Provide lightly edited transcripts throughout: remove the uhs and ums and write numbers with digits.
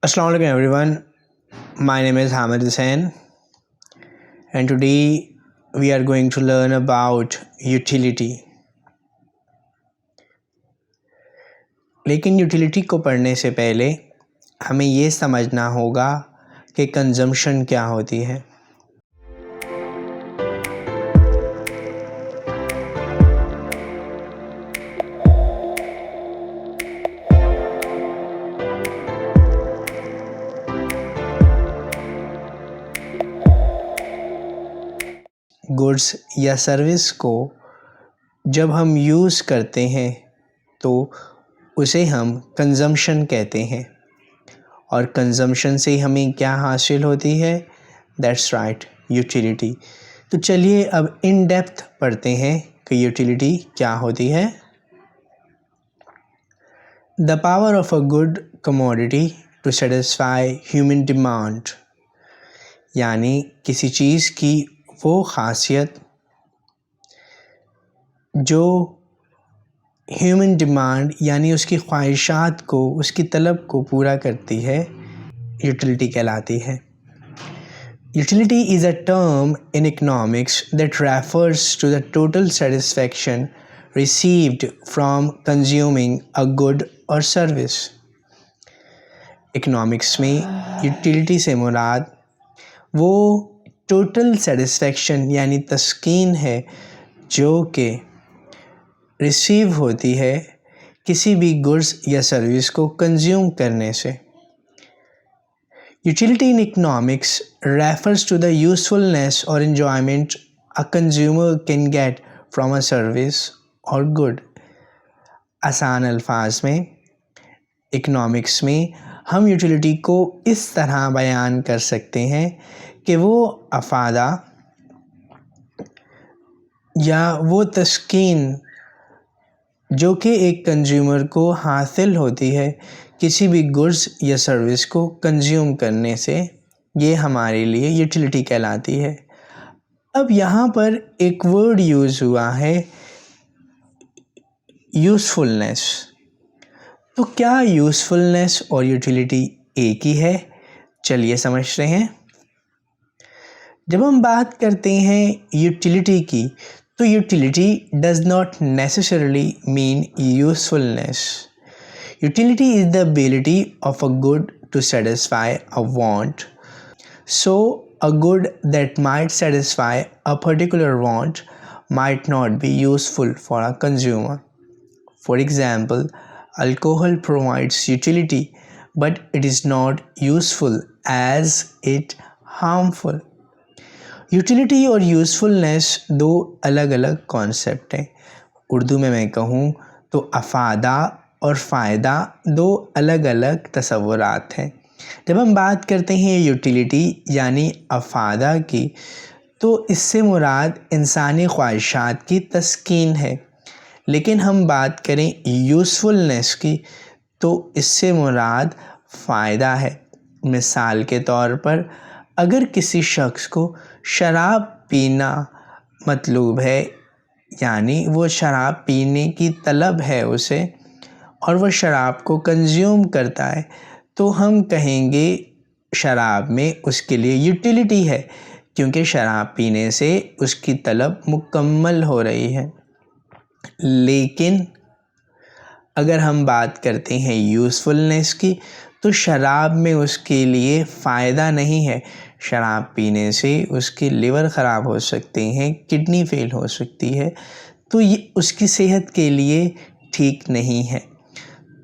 Assalamu alaikum everyone. My name is Hamid Hussain and today we are going to learn about utility. लेकिन utility को पढ़ने से पहले हमें ये समझना होगा कि कंजम्पशन क्या होती है. गुड्स या सर्विस को जब हम यूज़ करते हैं तो उसे हम कंजम्पशन कहते हैं और कंजम्पशन से हमें क्या हासिल होती है? That's right, utility. तो चलिए अब इन डेप्थ पढ़ते हैं कि यूटिलिटी क्या होती है. The power of a good commodity to satisfy human demand, यानी किसी चीज़ की वो ख़ासियत जो ह्यूमन डिमांड यानी उसकी ख्वाहिशात को, उसकी तलब को पूरा करती है, यूटिलिटी कहलाती है. Utility is a term in economics that refers to the total satisfaction received from consuming a good or service. Economics में यूटिलिटी से मुराद वो टोटल सेटिस्फैक्शन यानी तस्कीन है जो कि रिसीव होती है किसी भी गुड्स या सर्विस को कंज्यूम करने से. Utility in economics refers to the usefulness और enjoyment a consumer can get from a service और गुड. आसान अल्फाज में इकोनॉमिक्स में हम यूटिलिटी को इस तरह बयान कर सकते हैं कि वो अफादा या वो तस्कीन जो कि एक कंज्यूमर को हासिल होती है किसी भी गुड्स या सर्विस को कंज्यूम करने से, ये हमारे लिए यूटिलिटी कहलाती है. अब यहाँ पर एक वर्ड यूज़ हुआ है यूज़फुलनेस. तो क्या यूज़फुलनेस और यूटिलिटी एक ही है? चलिए समझते हैं. जब हम बात करते हैं यूटिलिटी की तो utility does not necessarily mean usefulness. Utility is the ability of a good to satisfy a want. So a good that might satisfy a particular want might not be useful for a consumer. For example, alcohol provides utility, but it is not useful as it harmful. Utility और usefulness दो अलग अलग concept हैं. उर्दू में मैं कहूँ तो अफादा और फ़ायदा दो अलग अलग तसव्वुरात हैं. जब हम बात करते हैं यूटिलिटी यानी अफादा की तो इससे मुराद इंसानी ख्वाहिशात की तस्कीन है. लेकिन हम बात करें यूज़फुलनेस की तो इससे मुराद फ़ायदा है. मिसाल के तौर पर अगर किसी शख्स को शराब पीना मतलूब है, यानी वो शराब पीने की तलब है उसे और वह शराब को कंज्यूम करता है, तो हम कहेंगे शराब में उसके लिए यूटिलिटी है क्योंकि शराब पीने से उसकी तलब मुकम्मल हो रही है. लेकिन अगर हम बात करते हैं यूज़फुलनेस की तो शराब में उसके लिए फ़ायदा नहीं है. शराब पीने से उसके लिवर ख़राब हो सकते हैं, किडनी फेल हो सकती है, तो ये उसकी सेहत के लिए ठीक नहीं है.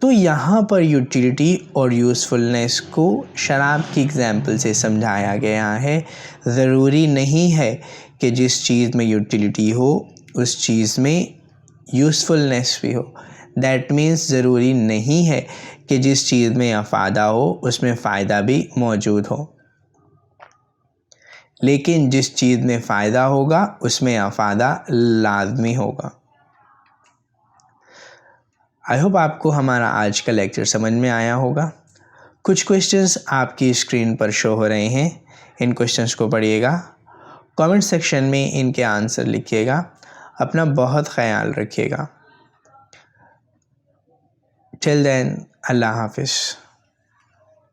तो यहाँ पर यूटिलिटी और यूज़फुलनेस को शराब की एग्ज़ाम्पल से समझाया गया है. ज़रूरी नहीं है कि जिस चीज़ में यूटिलिटी हो उस चीज़ में यूज़फुलनेस भी हो. दैट मीन्स ज़रूरी नहीं है कि जिस चीज़ में अफादा हो उसमें फ़ायदा भी मौजूद हो, लेकिन जिस चीज़ में फ़ायदा होगा उसमें अफादा लाजमी होगा. आई होप आपको हमारा आज का लेक्चर समझ में आया होगा. कुछ क्वेश्चंस आपकी स्क्रीन पर शो हो रहे हैं. इन क्वेश्चंस को पढ़िएगा, कमेंट सेक्शन में इनके आंसर लिखिएगा. अपना बहुत ख्याल रखिएगा. टिल देन, अल्लाह हाफिज़.